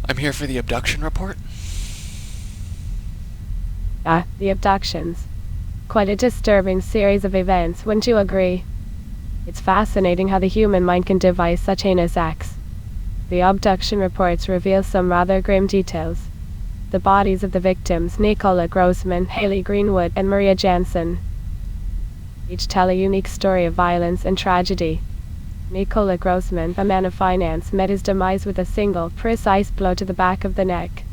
I'm here for the abduction report. The abductions. Quite a disturbing series of events, wouldn't you agree? It's fascinating how the human mind can devise such heinous acts. The abduction reports reveal some rather grim details. The bodies of the victims, Nicola Grossman, Haley Greenwood, and Maria Jansen, each tell a unique story of violence and tragedy. Nicola Grossman, a man of finance, met his demise with a single, precise blow to the back of the neck.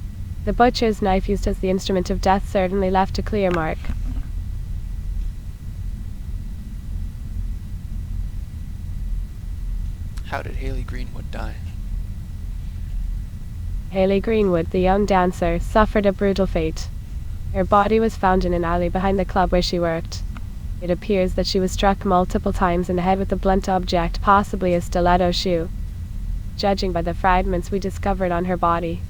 The butcher's knife used as the instrument of death certainly left a clear mark. How did Haley Greenwood die? Haley Greenwood, the young dancer, suffered a brutal fate. Her body was found in an alley behind the club where she worked. It appears that she was struck multiple times in the head with a blunt object, possibly a stiletto shoe. Judging by the fragments we discovered on her body,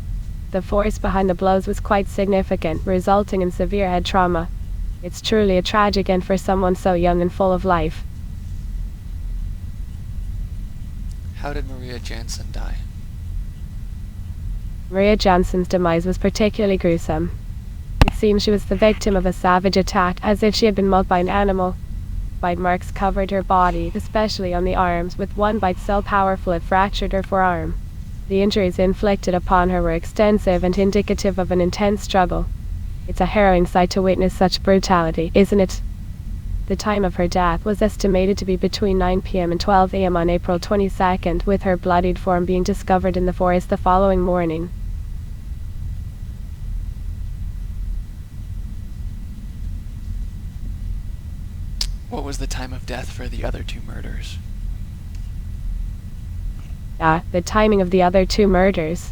the force behind the blows was quite significant, resulting in severe head trauma. It's truly a tragic end for someone so young and full of life. How did Maria Jansen die? Maria Jansen's demise was particularly gruesome. It seems she was the victim of a savage attack, as if she had been mauled by an animal. Bite marks covered her body, especially on the arms, with one bite so powerful it fractured her forearm. The injuries inflicted upon her were extensive and indicative of an intense struggle. It's a harrowing sight to witness such brutality, isn't it? The time of her death was estimated to be between 9 p.m. and 12 a.m. on April 22nd, with her bloodied form being discovered in the forest the following morning. What was the time of death for the other two murders? The timing of the other two murders.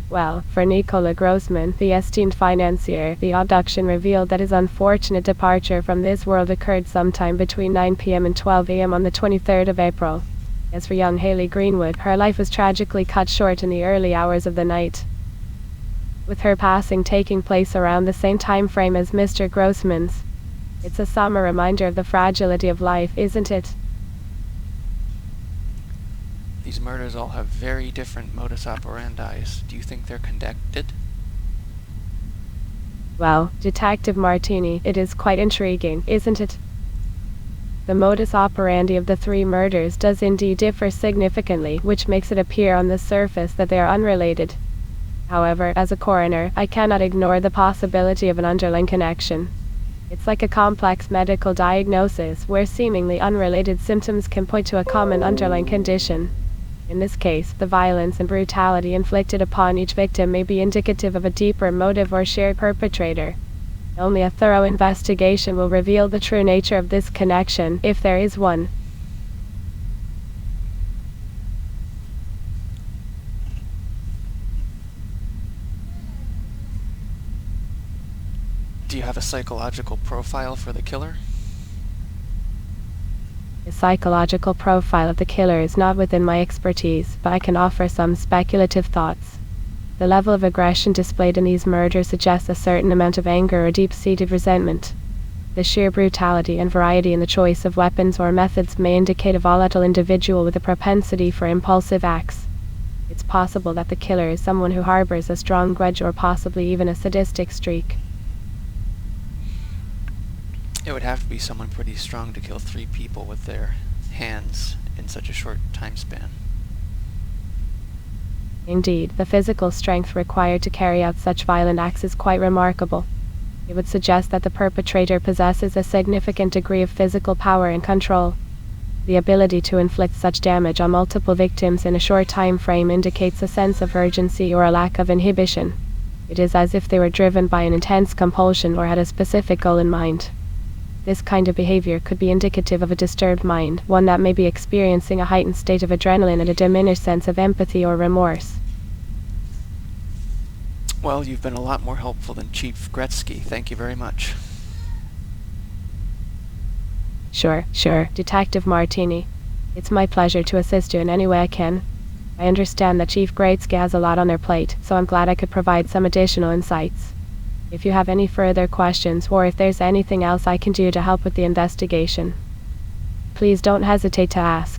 Well, for Nicola Grossman, the esteemed financier, the abduction revealed that his unfortunate departure from this world occurred sometime between 9 p.m. and 12 a.m. on the 23rd of April. As for young Haley Greenwood, her life was tragically cut short in the early hours of the night, with her passing taking place around the same time frame as Mr. Grossman's. It's a somber reminder of the fragility of life, isn't it? These murders all have very different modus operandi. Do you think they're connected? Well, Detective Martini, it is quite intriguing, isn't it? The modus operandi of the three murders does indeed differ significantly, which makes it appear on the surface that they are unrelated. However, as a coroner, I cannot ignore the possibility of an underlying connection. It's like a complex medical diagnosis, where seemingly unrelated symptoms can point to a common underlying condition. In this case, the violence and brutality inflicted upon each victim may be indicative of a deeper motive or shared perpetrator. Only a thorough investigation will reveal the true nature of this connection, if there is one. Do you have a psychological profile for the killer? The psychological profile of the killer is not within my expertise, but I can offer some speculative thoughts. The level of aggression displayed in these murders suggests a certain amount of anger or deep-seated resentment. The sheer brutality and variety in the choice of weapons or methods may indicate a volatile individual with a propensity for impulsive acts. It's possible that the killer is someone who harbors a strong grudge or possibly even a sadistic streak. It would have to be someone pretty strong to kill 3 people with their hands in such a short time span. Indeed, the physical strength required to carry out such violent acts is quite remarkable. It would suggest that the perpetrator possesses a significant degree of physical power and control. The ability to inflict such damage on multiple victims in a short time frame indicates a sense of urgency or a lack of inhibition. It is as if they were driven by an intense compulsion or had a specific goal in mind. This kind of behavior could be indicative of a disturbed mind, one that may be experiencing a heightened state of adrenaline and a diminished sense of empathy or remorse. Well, you've been a lot more helpful than Chief Gretzky. Thank you very much. Sure, Detective Martini. It's my pleasure to assist you in any way I can. I understand that Chief Gretzky has a lot on their plate, so I'm glad I could provide some additional insights. If you have any further questions or if there's anything else I can do to help with the investigation, please don't hesitate to ask.